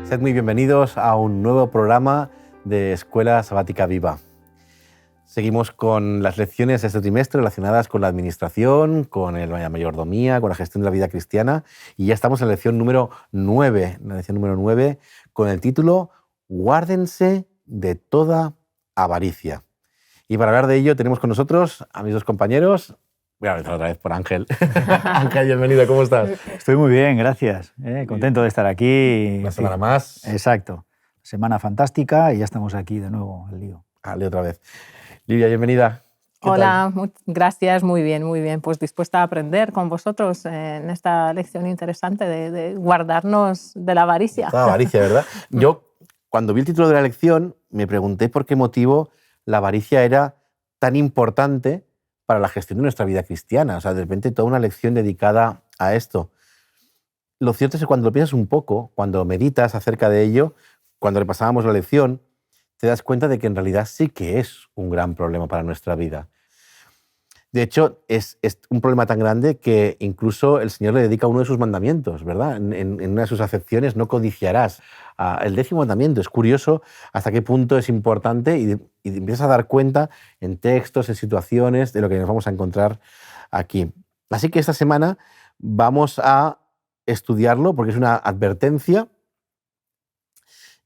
Sed muy bienvenidos a un nuevo programa de Escuela Sabática Viva. Seguimos con las lecciones de este trimestre relacionadas con la administración, con la mayordomía, con la gestión de la vida cristiana, y ya estamos en la lección número 9, con el título Guárdense de toda avaricia. Y para hablar de ello tenemos con nosotros a mis dos compañeros. Voy a empezar otra vez por Ángel. Ángel, bienvenido, ¿cómo estás? Estoy muy bien, gracias. Contento de estar aquí. Una semana más. Exacto. Semana fantástica y ya estamos aquí de nuevo, al lío. Dale otra vez. Lidia, bienvenida. Hola, gracias, muy bien, muy bien. Pues dispuesta a aprender con vosotros en esta lección interesante de guardarnos de la avaricia. La avaricia, ¿verdad? Yo, cuando vi el título de la lección, me pregunté por qué motivo la avaricia era tan importante para la gestión de nuestra vida cristiana. O sea, de repente toda una lección dedicada a esto. Lo cierto es que cuando lo piensas un poco, cuando meditas acerca de ello, cuando repasábamos la lección, te das cuenta de que en realidad sí que es un gran problema para nuestra vida. De hecho, es un problema tan grande que incluso el Señor le dedica uno de sus mandamientos, ¿verdad? En una de sus acepciones, no codiciarás. El 10º mandamiento. Es curioso hasta qué punto es importante y empiezas a dar cuenta en textos, en situaciones, de lo que nos vamos a encontrar aquí. Así que esta semana vamos a estudiarlo porque es una advertencia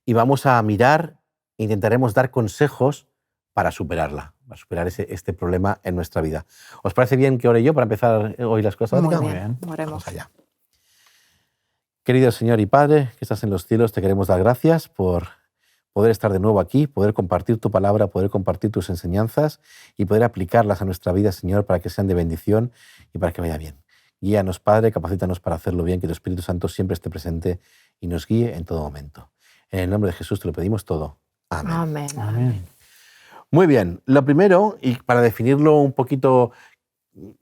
y vamos a mirar, intentaremos dar consejos para superarla, para superar este problema en nuestra vida. ¿Os parece bien que ore yo para empezar hoy las cosas? Muy bien, oremos. Vamos allá. Querido Señor y Padre, que estás en los cielos, te queremos dar gracias por poder estar de nuevo aquí, poder compartir tu palabra, poder compartir tus enseñanzas y poder aplicarlas a nuestra vida, Señor, para que sean de bendición y para que vaya bien. Guíanos, Padre, capacítanos para hacerlo bien, que tu Espíritu Santo siempre esté presente y nos guíe en todo momento. En el nombre de Jesús te lo pedimos todo. Amén. Amén. Amén. Muy bien, lo primero, y para definirlo un poquito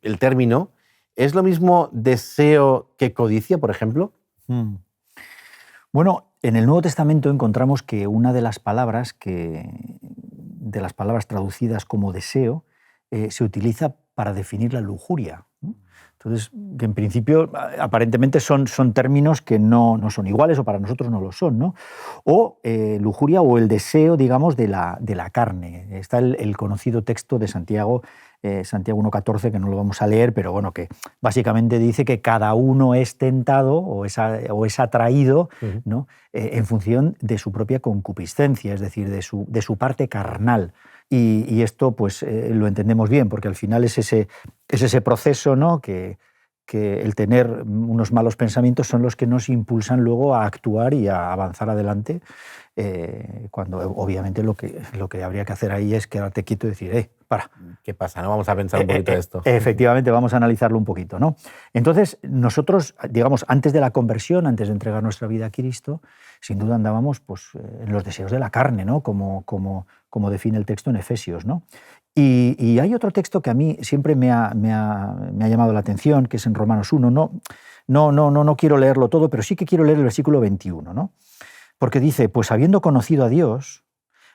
el término, ¿es lo mismo deseo que codicia, por ejemplo? Bueno, en el Nuevo Testamento encontramos que una de las palabras traducidas como deseo se utiliza para definir la lujuria. Entonces, que en principio aparentemente son términos que no son iguales o para nosotros no lo son, ¿no? O lujuria o el deseo, digamos, de la carne. Está el conocido texto de Santiago, Santiago 1,14, que no lo vamos a leer, pero bueno, que básicamente dice que cada uno es tentado o es atraído, ¿no? En función de su propia concupiscencia, es decir, de su parte carnal. Y esto pues lo entendemos bien, porque al final es ese proceso, ¿no? que el tener unos malos pensamientos son los que nos impulsan luego a actuar y a avanzar adelante, cuando obviamente lo que habría que hacer ahí es quedarte quieto y decir, para. ¿Qué pasa? ¿No? Vamos a pensar un poquito de esto. Efectivamente, vamos a analizarlo un poquito, ¿no? Entonces, nosotros, digamos, antes de la conversión, antes de entregar nuestra vida a Cristo, sin duda andábamos pues, en los deseos de la carne, ¿no? Como define el texto en Efesios, ¿no? Y hay otro texto que a mí siempre me ha llamado la atención, que es en Romanos 1. No quiero leerlo todo, pero sí que quiero leer el versículo 21, ¿no? Porque dice, pues habiendo conocido a Dios,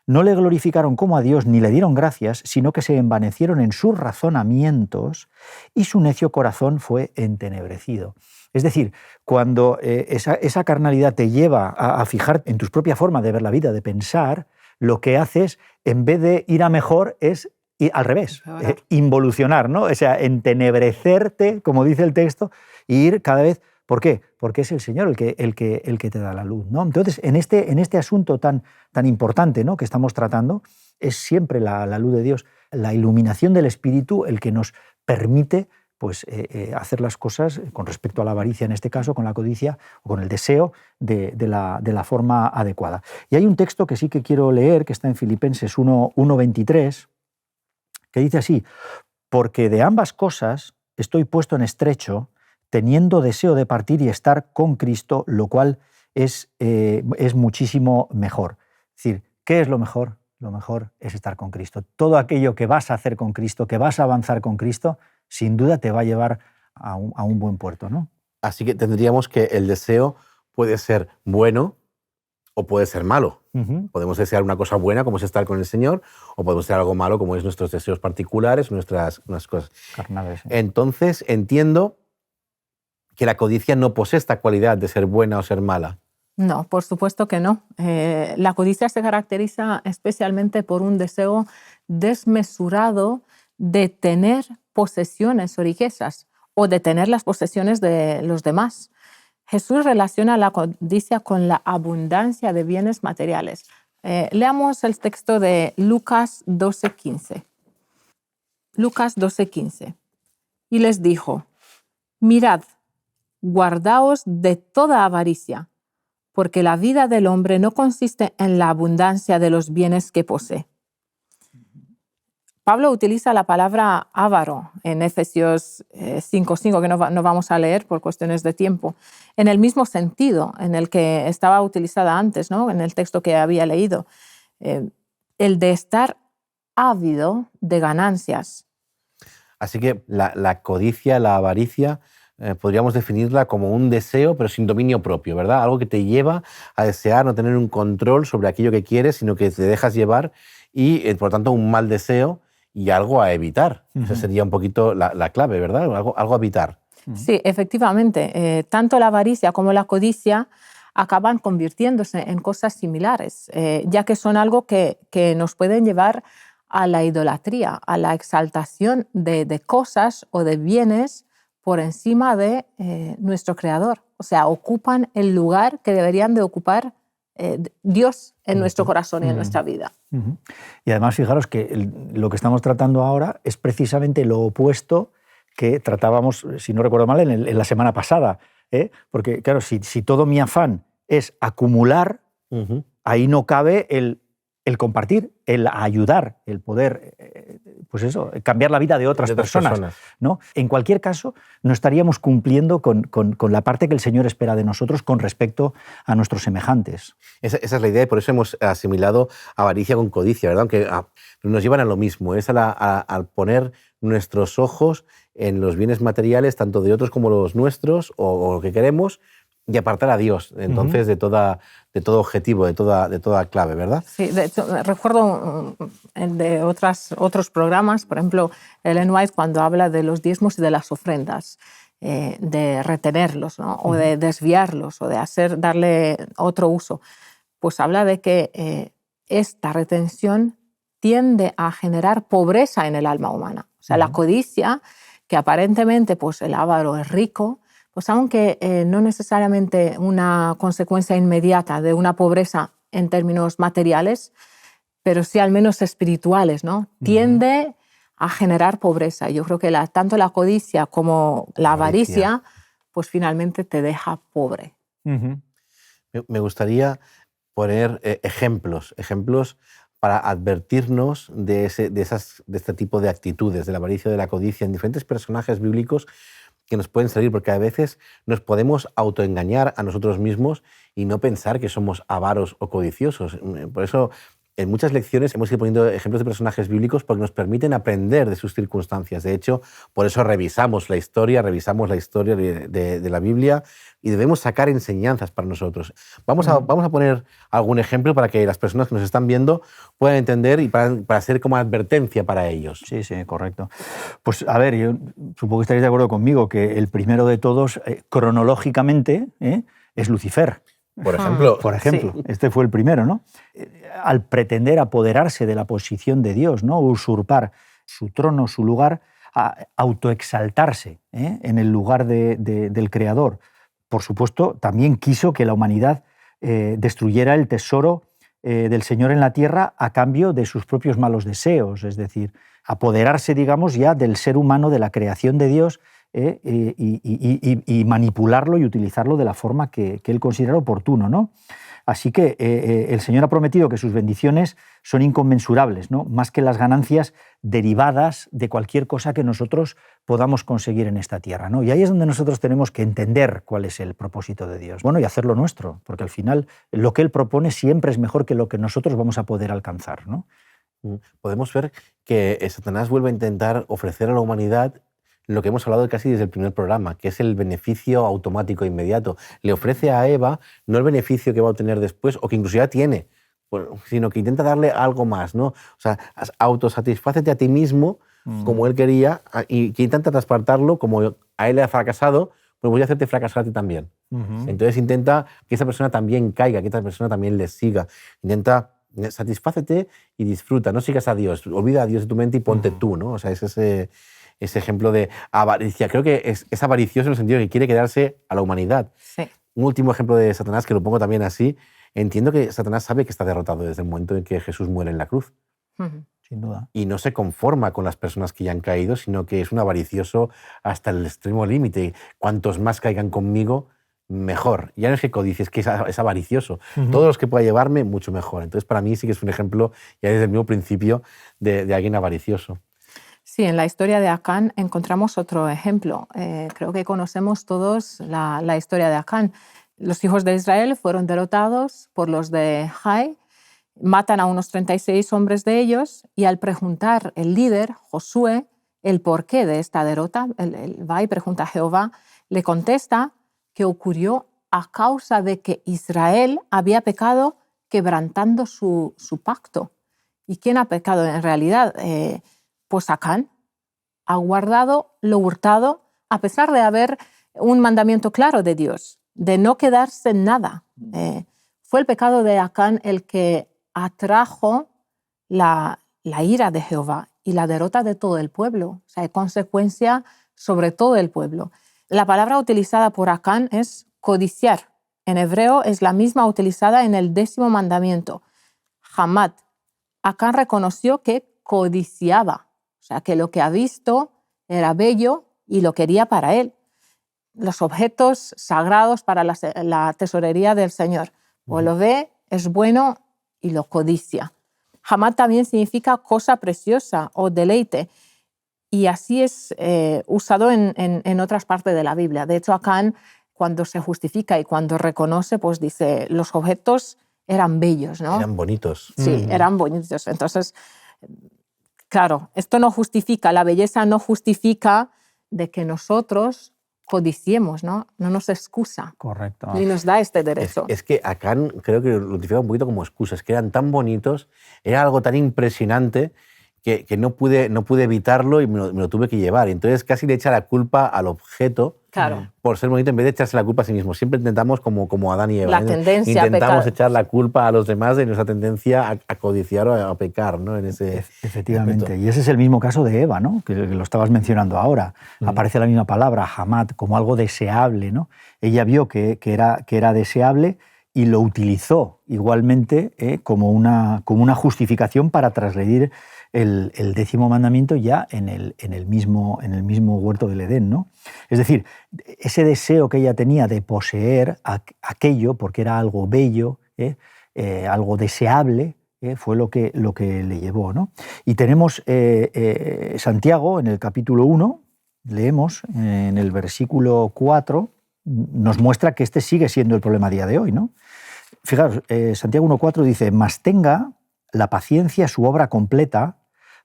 no le glorificaron como a Dios ni le dieron gracias, sino que se envanecieron en sus razonamientos y su necio corazón fue entenebrecido. Es decir, cuando esa carnalidad te lleva a fijar en tu propia forma de ver la vida, de pensar, lo que haces, en vez de ir a mejor, es ir al revés, involucionar, ¿no? O sea, entenebrecerte, como dice el texto, e ir cada vez. ¿Por qué? Porque es el Señor el que te da la luz, ¿no? Entonces, en este asunto tan importante, ¿no? que estamos tratando, es siempre la luz de Dios, la iluminación del Espíritu, el que nos permite pues, hacer las cosas con respecto a la avaricia, en este caso, con la codicia o con el deseo de la forma adecuada. Y hay un texto que sí que quiero leer, que está en Filipenses 1:23, que dice así: porque de ambas cosas estoy puesto en estrecho, teniendo deseo de partir y estar con Cristo, lo cual es muchísimo mejor. Es decir, ¿qué es lo mejor? Lo mejor es estar con Cristo. Todo aquello que vas a hacer con Cristo, que vas a avanzar con Cristo, sin duda te va a llevar a un buen puerto, ¿no? Así que tendríamos que el deseo puede ser bueno o puede ser malo. Podemos desear una cosa buena, como es estar con el Señor, o podemos desear algo malo, como es nuestros deseos particulares, unas cosas carnales. Sí. Entonces entiendo que la codicia no posee esta cualidad de ser buena o ser mala. No, por supuesto que no. La codicia se caracteriza especialmente por un deseo desmesurado de tener posesiones o riquezas o de tener las posesiones de los demás. Jesús relaciona la codicia con la abundancia de bienes materiales. Leamos el texto de Lucas 12:15. Lucas 12:15. Y les dijo: mirad, guardaos de toda avaricia, porque la vida del hombre no consiste en la abundancia de los bienes que posee. Pablo utiliza la palabra avaro en Efesios 5:5, que no vamos a leer por cuestiones de tiempo, en el mismo sentido en el que estaba utilizada antes, ¿no? En el texto que había leído, el de estar ávido de ganancias. Así que la codicia, la avaricia, podríamos definirla como un deseo, pero sin dominio propio, ¿verdad? Algo que te lleva a desear no tener un control sobre aquello que quieres, sino que te dejas llevar y, por tanto, un mal deseo y algo a evitar. Esa sería un poquito la clave, ¿verdad? Algo a evitar. Sí, efectivamente. Tanto la avaricia como la codicia acaban convirtiéndose en cosas similares, ya que son algo que nos pueden llevar a la idolatría, a la exaltación de cosas o de bienes por encima de nuestro Creador. O sea, ocupan el lugar que deberían de ocupar Dios en nuestro corazón y en nuestra vida. Y además, fijaros que lo que estamos tratando ahora es precisamente lo opuesto que tratábamos, si no recuerdo mal, en la semana pasada. Porque, claro, si todo mi afán es acumular, ahí no cabe el compartir, el ayudar, el poder, pues eso, cambiar la vida de otras personas, ¿no? En cualquier caso, no estaríamos cumpliendo con la parte que el Señor espera de nosotros con respecto a nuestros semejantes. Esa es la idea y por eso hemos asimilado avaricia con codicia, ¿verdad? Aunque nos llevan a lo mismo, es al poner nuestros ojos en los bienes materiales, tanto de otros como los nuestros, o lo que queremos, y apartar a Dios, entonces, de todo objetivo, de toda clave, ¿verdad? Sí, de hecho, recuerdo de otros programas, por ejemplo, Ellen White, cuando habla de los diezmos y de las ofrendas, de retenerlos, ¿no? O de desviarlos, o de darle otro uso, pues habla de que esta retención tiende a generar pobreza en el alma humana. O sea, la codicia, que aparentemente pues, el avaro es rico, pues aunque no necesariamente una consecuencia inmediata de una pobreza en términos materiales, pero sí al menos espirituales, ¿no? Tiende a generar pobreza. Yo creo que tanto la codicia como la avaricia, pues finalmente te deja pobre. Me gustaría poner ejemplos para advertirnos de este tipo de actitudes, de la avaricia, de la codicia, en diferentes personajes bíblicos que nos pueden servir, porque a veces nos podemos autoengañar a nosotros mismos y no pensar que somos avaros o codiciosos. Por eso, en muchas lecciones hemos ido poniendo ejemplos de personajes bíblicos porque nos permiten aprender de sus circunstancias. De hecho, por eso revisamos la historia de la Biblia y debemos sacar enseñanzas para nosotros. Vamos a poner algún ejemplo para que las personas que nos están viendo puedan entender y para ser como advertencia para ellos. Sí, correcto. Pues a ver, yo supongo que estaréis de acuerdo conmigo que el primero de todos, cronológicamente, es Lucifer. Por ejemplo. Sí. Este fue el primero, ¿no? Al pretender apoderarse de la posición de Dios, ¿no? Usurpar su trono, su lugar, a autoexaltarse en el lugar del Creador. Por supuesto, también quiso que la humanidad destruyera el tesoro del Señor en la tierra a cambio de sus propios malos deseos, es decir, apoderarse, digamos, ya del ser humano, de la creación de Dios, y manipularlo y utilizarlo de la forma que él considera oportuno, ¿no? Así que el Señor ha prometido que sus bendiciones son inconmensurables, ¿no? Más que las ganancias derivadas de cualquier cosa que nosotros podamos conseguir en esta tierra, ¿no? Y ahí es donde nosotros tenemos que entender cuál es el propósito de Dios. Bueno, y hacerlo nuestro, porque al final lo que Él propone siempre es mejor que lo que nosotros vamos a poder alcanzar, ¿no? Podemos ver que Satanás vuelve a intentar ofrecer a la humanidad lo que hemos hablado casi desde el primer programa, que es el beneficio automático e inmediato. Le ofrece a Eva no el beneficio que va a obtener después, o que incluso ya tiene, sino que intenta darle algo más, ¿no? O sea, autosatisfácete a ti mismo como él quería y que intenta transportarlo, como a él le ha fracasado, pues voy a hacerte fracasar a ti también. Entonces intenta que esa persona también caiga, que esa persona también le siga. Intenta satisfácete y disfruta, no sigas a Dios, olvida a Dios de tu mente y ponte tú, ¿no? O sea, es ese ejemplo de avaricia. Creo que es avaricioso en el sentido de que quiere quedarse a la humanidad. Sí. Un último ejemplo de Satanás, que lo pongo también así, entiendo que Satanás sabe que está derrotado desde el momento en que Jesús muere en la cruz. Sin duda. Y no se conforma con las personas que ya han caído, sino que es un avaricioso hasta el extremo límite. Cuantos más caigan conmigo, mejor. Ya no es que codicie, es que es avaricioso. Todos los que pueda llevarme, mucho mejor. Entonces, para mí sí que es un ejemplo, ya desde el mismo principio, de alguien avaricioso. Sí, en la historia de Acán encontramos otro ejemplo. Creo que conocemos todos la historia de Acán. Los hijos de Israel fueron derrotados por los de Jai, matan a unos 36 hombres de ellos y al preguntar el líder, Josué, el porqué de esta derrota, él va y pregunta a Jehová, le contesta que ocurrió a causa de que Israel había pecado quebrantando su pacto. ¿Y quién ha pecado en realidad? Pues Acán ha guardado lo hurtado a pesar de haber un mandamiento claro de Dios, de no quedarse en nada. Fue el pecado de Acán el que atrajo la ira de Jehová y la derrota de todo el pueblo. O sea, hay consecuencia sobre todo el pueblo. La palabra utilizada por Acán es codiciar. En hebreo es la misma utilizada en el 10º mandamiento, Hamad. Acán reconoció que codiciaba, o sea, que lo que ha visto era bello y lo quería para él. Los objetos sagrados para la tesorería del Señor. Pues lo ve, es bueno y lo codicia. Hamad también significa cosa preciosa o deleite. Y así es usado en otras partes de la Biblia. De hecho, Acán, cuando se justifica y cuando reconoce, pues dice, los objetos eran bellos, ¿no? Eran bonitos. Sí, eran bonitos. Entonces, claro, esto no justifica, la belleza no justifica de que nosotros codiciemos, ¿no? No nos excusa. Correcto. Ni nos da este derecho. Es que Acán creo que lo utiliza un poquito como excusa, es que eran tan bonitos, era algo tan impresionante que no pude evitarlo y me lo tuve que llevar. Entonces casi le echa la culpa al objeto Claro. por ser bonito en vez de echarse la culpa a sí mismo. Siempre intentamos, como Adán y Eva, La tendencia a intentamos pecar. echar la culpa a los demás de nuestra tendencia a codiciar o a pecar, ¿no? En ese Efectivamente. aspecto. Y ese es el mismo caso de Eva, ¿no? Que lo estabas mencionando ahora. Aparece la misma palabra, hamad, como algo deseable, ¿no? Ella vio que era deseable y lo utilizó igualmente como una justificación para transgredir el 10º mandamiento ya en el mismo huerto del Edén, ¿no? Es decir, ese deseo que ella tenía de poseer aquello, porque era algo bello, algo deseable, fue lo que le llevó, ¿no? Y tenemos Santiago, en el capítulo 1, leemos en el versículo 4, nos muestra que este sigue siendo el problema a día de hoy, ¿no? Fijaros, Santiago 1.4 dice, mas tenga la paciencia su obra completa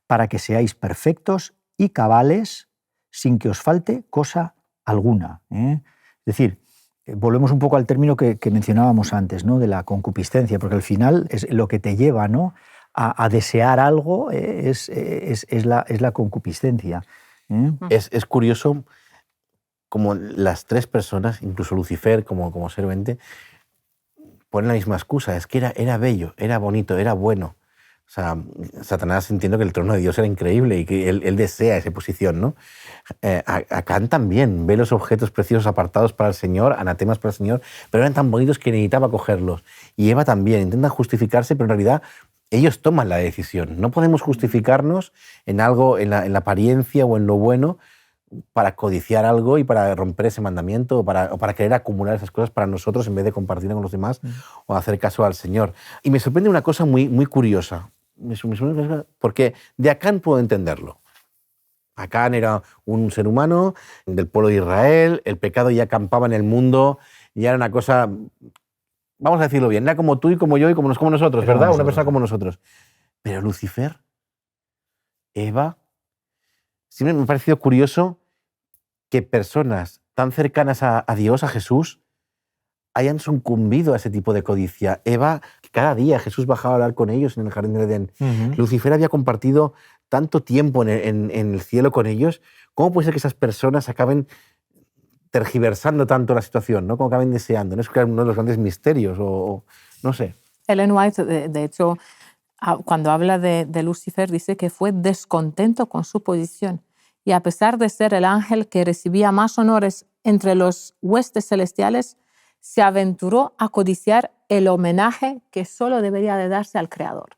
para que seáis perfectos y cabales sin que os falte cosa alguna. Es decir, volvemos un poco al término que mencionábamos antes, ¿no? De la concupiscencia, porque al final es lo que te lleva, ¿no? a desear algo, es la concupiscencia. Es curioso como las tres personas, incluso Lucifer como servente, ponen la misma excusa, es que era bello, era bonito, era bueno. O sea, Satanás entiendo que el trono de Dios era increíble y que él desea esa posición, ¿no? Acán también ve los objetos preciosos apartados para el Señor, anatemas para el Señor, pero eran tan bonitos que necesitaba cogerlos. Y Eva también, intentan justificarse, pero en realidad ellos toman la decisión. No podemos justificarnos en algo, en la apariencia o en lo bueno, para codiciar algo y para romper ese mandamiento o para querer acumular esas cosas para nosotros en vez de compartirlas con los demás o hacer caso al Señor. Y me sorprende una cosa muy, muy curiosa, porque de Acán puedo entenderlo. Acán era un ser humano del pueblo de Israel, el pecado ya acampaba en el mundo, ya era una cosa, vamos a decirlo bien, era como tú y como yo y como nosotros, Era ¿verdad? nosotros. Una persona como nosotros. Pero Lucifer, Eva, siempre me ha parecido curioso que personas tan cercanas a Dios, a Jesús, hayan sucumbido a ese tipo de codicia. Eva, que cada día Jesús bajaba a hablar con ellos en el jardín de Edén. Lucifer había compartido tanto tiempo en el cielo con ellos. ¿Cómo puede ser que esas personas acaben tergiversando tanto la situación, ¿no? Como acaben deseando, ¿no? Es uno de los grandes misterios, o no sé. Ellen White, de hecho, cuando habla de Lucifer, dice que fue descontento con su posición y a pesar de ser el ángel que recibía más honores entre los huestes celestiales, se aventuró a codiciar el homenaje que solo debería de darse al Creador.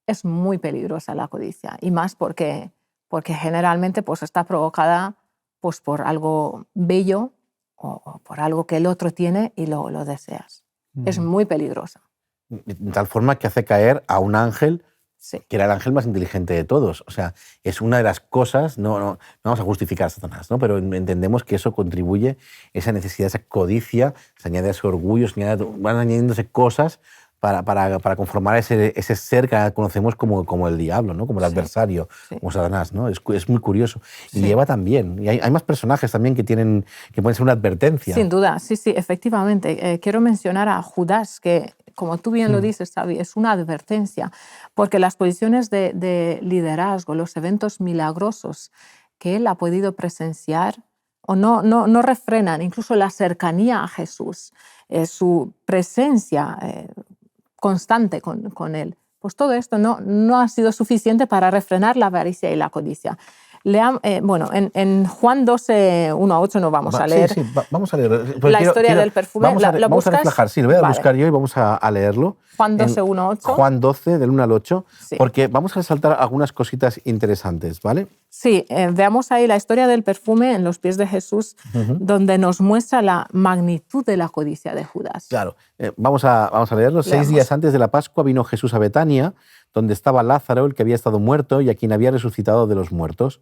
Es muy peligrosa la codicia, y más porque generalmente pues, está provocada pues, por algo bello o por algo que el otro tiene y lo deseas. Es muy peligrosa. De tal forma que hace caer a un ángel, Sí. que era el ángel más inteligente de todos. O sea, es una de las cosas, no vamos a justificar a Satanás, ¿no? Pero entendemos que eso contribuye, esa necesidad, esa codicia, se añade a ese orgullo, van añadiéndose cosas para conformar ese ser que conocemos como el diablo, ¿no? Como el adversario, como Satanás, ¿no? Es muy curioso. Y Eva también. Y hay más personajes también que pueden ser una advertencia. Sin duda, sí, efectivamente. Quiero mencionar a Judas, que, como tú bien lo dices, Xavi, es una advertencia, porque las posiciones de liderazgo, los eventos milagrosos que él ha podido presenciar, o no refrenan incluso la cercanía a Jesús, su presencia constante con él. Pues todo esto no ha sido suficiente para refrenar la avaricia y la codicia. Bueno, en Juan 12, 1-8 no vamos a leer. Sí, vamos a leer. La historia del perfume. Vamos a reflejar, sí, lo voy a buscar yo y vamos a leerlo. Juan 12, 1-8. Juan 12, del 1 al 8, porque vamos a resaltar algunas cositas interesantes, ¿vale? Sí, veamos ahí la historia del perfume en los pies de Jesús, donde nos muestra la magnitud de la codicia de Judas. Claro, vamos a leerlo. 6 días antes de la Pascua vino Jesús a Betania, donde estaba Lázaro, el que había estado muerto y a quien había resucitado de los muertos.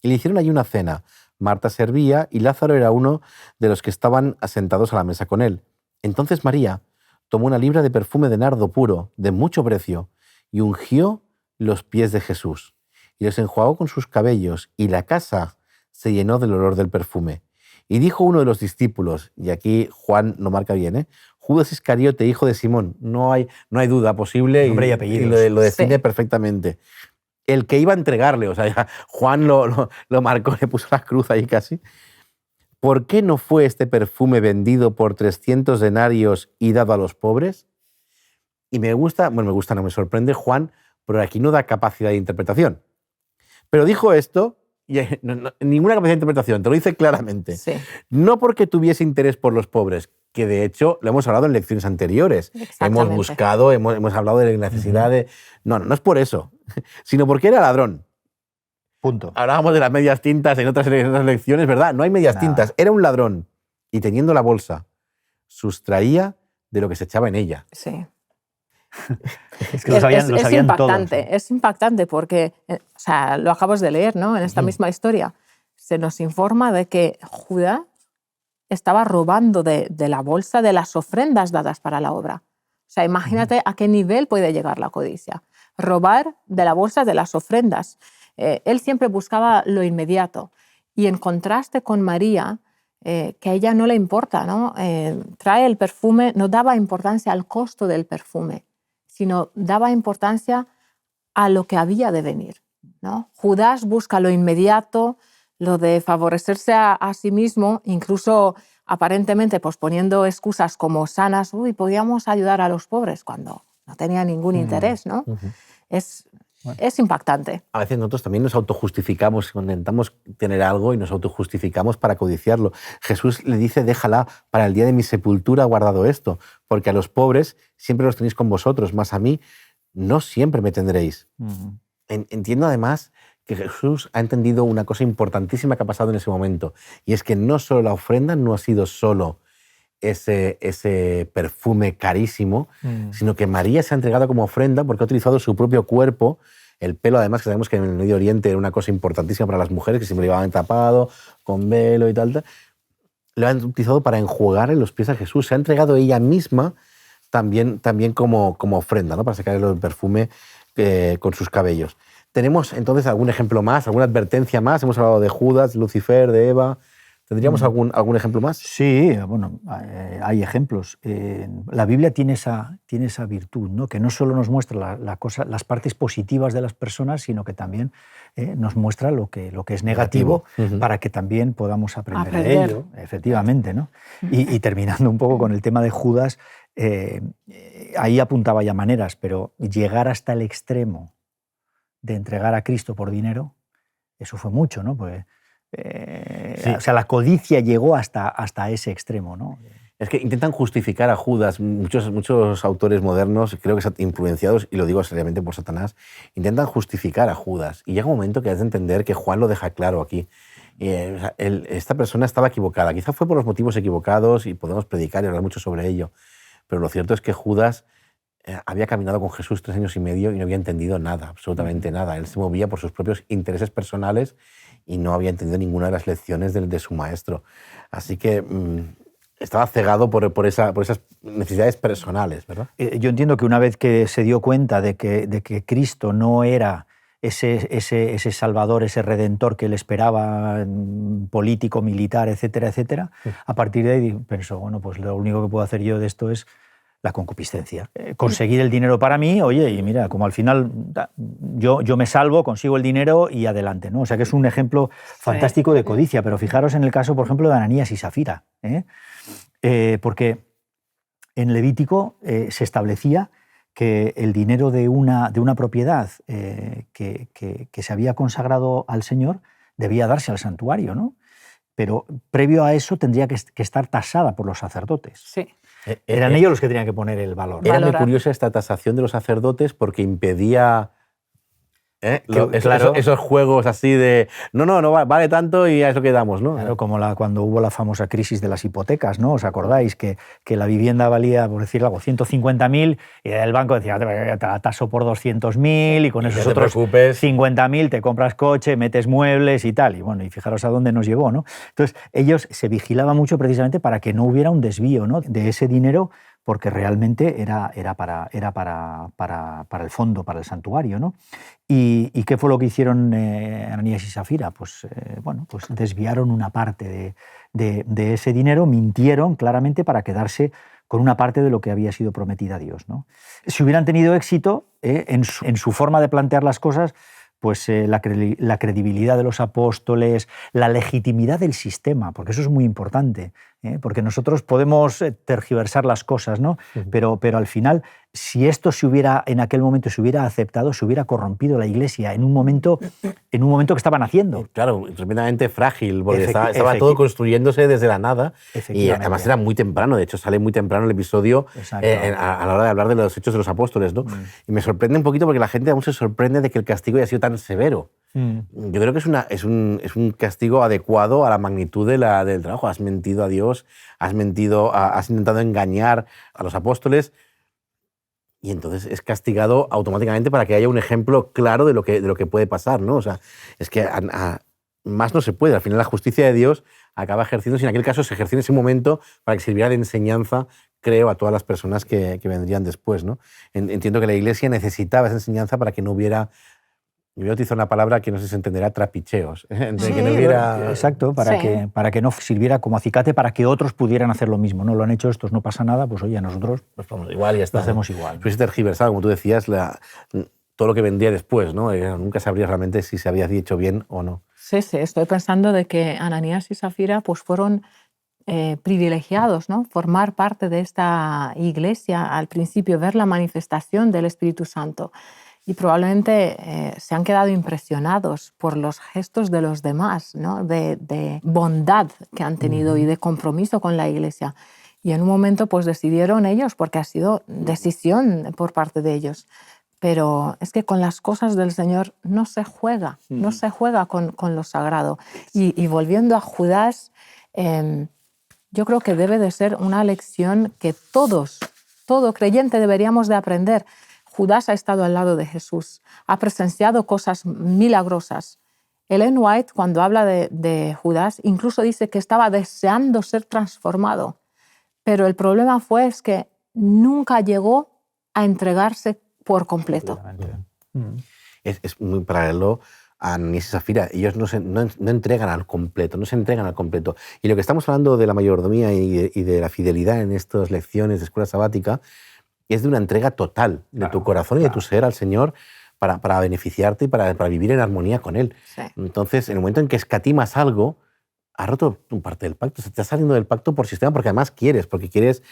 Y le hicieron allí una cena. Marta servía y Lázaro era uno de los que estaban asentados a la mesa con él. Entonces María tomó una libra de perfume de nardo puro, de mucho precio, y ungió los pies de Jesús, y los enjuagó con sus cabellos, y la casa se llenó del olor del perfume. Y dijo uno de los discípulos, y aquí Juan lo marca bien, Judas Iscariote, hijo de Simón, no hay duda posible, nombre y apellidos. Lo define perfectamente. El que iba a entregarle, o sea, Juan lo marcó, le puso la cruz ahí casi. ¿Por qué no fue este perfume vendido por 300 denarios y dado a los pobres? Y me sorprende Juan, pero aquí no da capacidad de interpretación. Pero dijo esto, y ninguna capacidad de interpretación, te lo dice claramente. Sí. No porque tuviese interés por los pobres, que de hecho lo hemos hablado en lecciones anteriores. Hemos buscado, hemos hablado de la necesidad de... No es por eso, sino porque era ladrón. Punto. Hablábamos de las medias tintas en otras lecciones, ¿verdad? No hay medias tintas, era un ladrón. Y teniendo la bolsa, sustraía de lo que se echaba en ella. Sí. Es que lo sabían impactante, todos. Es impactante porque, o sea, lo acabas de leer, ¿no? En esta misma historia se nos informa de que Judas estaba robando de la bolsa de las ofrendas dadas para la obra. O sea, imagínate a qué nivel puede llegar la codicia. Robar de la bolsa de las ofrendas. Él siempre buscaba lo inmediato. Y en contraste con María, que a ella no le importa, ¿no? Trae el perfume, no daba importancia al costo del perfume, sino daba importancia a lo que había de venir, ¿no? Judas busca lo inmediato, lo de favorecerse a sí mismo, incluso aparentemente pues, poniendo excusas como sanas, podíamos ayudar a los pobres, cuando no tenía ningún interés, ¿no? Es impactante. A veces nosotros también nos autojustificamos, intentamos tener algo y nos autojustificamos para codiciarlo. Jesús le dice, déjala, para el día de mi sepultura he guardado esto, porque a los pobres siempre los tenéis con vosotros, más a mí no siempre me tendréis. Entiendo además que Jesús ha entendido una cosa importantísima que ha pasado en ese momento, y es que no solo la ofrenda no ha sido solo ese perfume carísimo, sino que María se ha entregado como ofrenda porque ha utilizado su propio cuerpo, el pelo además, que sabemos que en el Medio Oriente era una cosa importantísima para las mujeres, que siempre llevaban tapado, con velo y tal, lo han utilizado para enjuagar en los pies a Jesús. Se ha entregado ella misma también como ofrenda, ¿no? Para sacarle el perfume con sus cabellos. Tenemos entonces algún ejemplo más, alguna advertencia más. Hemos hablado de Judas, de Lucifer, de Eva. ¿Tendríamos algún ejemplo más? Sí, bueno, hay ejemplos. La Biblia tiene esa virtud, ¿no? Que no solo nos muestra las partes positivas de las personas, sino que también nos muestra lo que es negativo, para que también podamos aprender de ello, efectivamente, ¿no? Y terminando un poco con el tema de Judas, ahí apuntaba ya maneras, pero llegar hasta el extremo de entregar a Cristo por dinero, eso fue mucho, ¿no? Pues, sí. O sea, la codicia llegó hasta ese extremo, ¿no? Es que intentan justificar a Judas, muchos autores modernos, creo que influenciados, y lo digo seriamente por Satanás, intentan justificar a Judas. Y llega un momento que has de entender que Juan lo deja claro aquí. Esta persona estaba equivocada. Quizá fue por los motivos equivocados y podemos predicar y hablar mucho sobre ello. Pero lo cierto es que Judas había caminado con Jesús 3 años y medio y no había entendido nada, absolutamente nada. Él se movía por sus propios intereses personales y no había entendido ninguna de las lecciones de su maestro. Así que estaba cegado por esas necesidades personales, ¿verdad? Yo entiendo que una vez que se dio cuenta de que Cristo no era ese salvador, ese redentor que él esperaba, político, militar, etcétera, etcétera, a partir de ahí pensó, bueno, pues lo único que puedo hacer yo de esto es la concupiscencia. Conseguir el dinero para mí, oye, y mira, como al final yo me salvo, consigo el dinero y adelante, ¿no? O sea que es un ejemplo fantástico de codicia, pero fijaros en el caso, por ejemplo, de Ananías y Safira, porque en Levítico se establecía que el dinero de una propiedad que se había consagrado al Señor debía darse al santuario, ¿no? Pero previo a eso tendría que estar tasada por los sacerdotes. Sí. Eran ellos los que tenían que poner el valor. Era muy curiosa esta tasación de los sacerdotes porque impedía esos juegos así de no vale tanto y a eso quedamos, ¿no? Claro, como cuando hubo la famosa crisis de las hipotecas, ¿no? ¿Os acordáis? Que la vivienda valía, por decir algo, 150.000 y el banco decía, te la taso por 200.000 y con esos otros 50.000 te compras coche, metes muebles y tal. Y bueno, y fijaros a dónde nos llevó, ¿no? Entonces, ellos se vigilaban mucho precisamente para que no hubiera un desvío, ¿no?, de ese dinero, porque realmente era para el fondo, para el santuario, ¿no? ¿Y qué fue lo que hicieron Ananías y Safira? Pues desviaron una parte de ese dinero, mintieron claramente para quedarse con una parte de lo que había sido prometida a Dios, ¿no? Si hubieran tenido éxito en su forma de plantear las cosas, pues la credibilidad de los apóstoles, la legitimidad del sistema, porque eso es muy importante, porque nosotros podemos tergiversar las cosas, ¿no? Pero al final, si esto en aquel momento se hubiera aceptado, se hubiera corrompido la Iglesia en un momento que estaban haciendo. Claro, tremendamente frágil, porque estaba todo construyéndose desde la nada y además era muy temprano, de hecho sale muy temprano el episodio a la hora de hablar de los hechos de los apóstoles, ¿no? Y me sorprende un poquito porque la gente aún se sorprende de que el castigo haya sido tan severo. Yo creo que es un castigo adecuado a la magnitud del trabajo. Has mentido a Dios, has intentado engañar a los apóstoles y entonces es castigado automáticamente para que haya un ejemplo claro de lo que puede pasar, ¿no? O sea, es que más no se puede. Al final la justicia de Dios acaba ejerciéndose, en aquel caso se ejerció en ese momento para que sirviera de enseñanza, creo, a todas las personas que vendrían después, ¿no? Entiendo que la Iglesia necesitaba esa enseñanza para que no hubiera... Yo voy a utilizar una palabra que no sé si se entenderá, trapicheos. Sí, que no hubiera... Exacto, para que no sirviera como acicate para que otros pudieran hacer lo mismo. No lo han hecho estos, no pasa nada, pues oye, nosotros nos vamos igual y ya está. Lo hacemos igual. Pues es tergiversado, como tú decías, todo lo que vendría después, ¿no? Nunca sabrías realmente si se había dicho bien o no. Sí, estoy pensando de que Ananías y Safira pues fueron privilegiados, ¿no? Formar parte de esta iglesia al principio, ver la manifestación del Espíritu Santo. Y probablemente se han quedado impresionados por los gestos de los demás, ¿no? de bondad que han tenido y de compromiso con la Iglesia. Y en un momento pues decidieron ellos, porque ha sido decisión por parte de ellos. Pero es que con las cosas del Señor no se juega, no se juega con lo sagrado. Y volviendo a Judas, yo creo que debe de ser una lección que todo creyente deberíamos de aprender. Judas ha estado al lado de Jesús, ha presenciado cosas milagrosas. Ellen White, cuando habla de Judas, incluso dice que estaba deseando ser transformado, pero el problema es que nunca llegó a entregarse por completo. Es muy paralelo a Ananías y Zafira. Ellos no entregan al completo, no se entregan al completo. Y lo que estamos hablando de la mayordomía y de la fidelidad en estas lecciones de escuela sabática es de una entrega total de tu corazón y de tu ser al Señor para beneficiarte y para vivir en armonía con Él. Sí. Entonces, en el momento en que escatimas algo, has roto tu parte del pacto. Se te está saliendo del pacto por sistema porque además porque quieres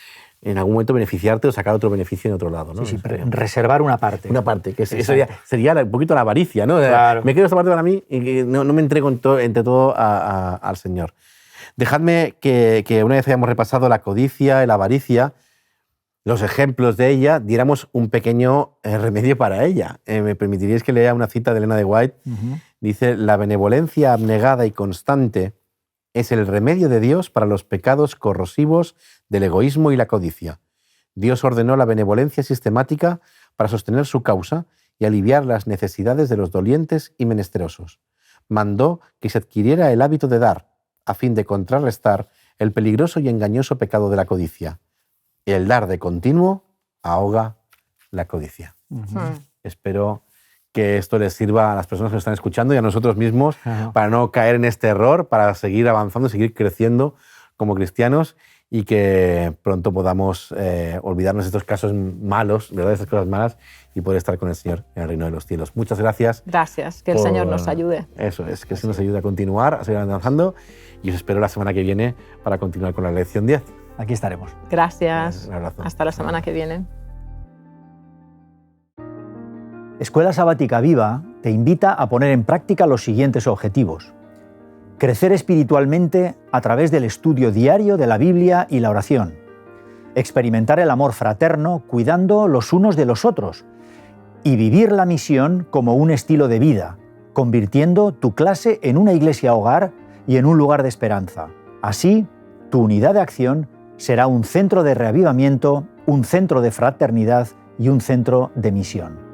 en algún momento beneficiarte o sacar otro beneficio en otro lado, ¿no? Sí, reservar una parte. Una parte, que eso sería un poquito la avaricia, ¿no? Claro. Me quedo esta parte para mí y no me entrego entre todo al Señor. Dejadme que una vez hayamos repasado la codicia y la avaricia, los ejemplos de ella, diéramos un pequeño remedio para ella. ¿Me permitiríais que lea una cita de Elena de White? Dice, la benevolencia abnegada y constante es el remedio de Dios para los pecados corrosivos del egoísmo y la codicia. Dios ordenó la benevolencia sistemática para sostener su causa y aliviar las necesidades de los dolientes y menesterosos. Mandó que se adquiriera el hábito de dar, a fin de contrarrestar el peligroso y engañoso pecado de la codicia. El dar de continuo ahoga la codicia. Espero que esto les sirva a las personas que nos están escuchando y a nosotros mismos para no caer en este error, para seguir avanzando, seguir creciendo como cristianos y que pronto podamos olvidarnos de estos casos malos, ¿verdad? De estas cosas malas y poder estar con el Señor en el reino de los cielos. Muchas gracias. Gracias, que el Señor nos ayude. Eso es, que se nos ayude a continuar, a seguir avanzando y os espero la semana que viene para continuar con la lección 10. Aquí estaremos. Gracias. Un abrazo. Hasta la semana que viene. Escuela Sabática Viva te invita a poner en práctica los siguientes objetivos. Crecer espiritualmente a través del estudio diario de la Biblia y la oración. Experimentar el amor fraterno cuidando los unos de los otros. Y vivir la misión como un estilo de vida, convirtiendo tu clase en una iglesia hogar y en un lugar de esperanza. Así, tu unidad de acción será un centro de reavivamiento, un centro de fraternidad y un centro de misión.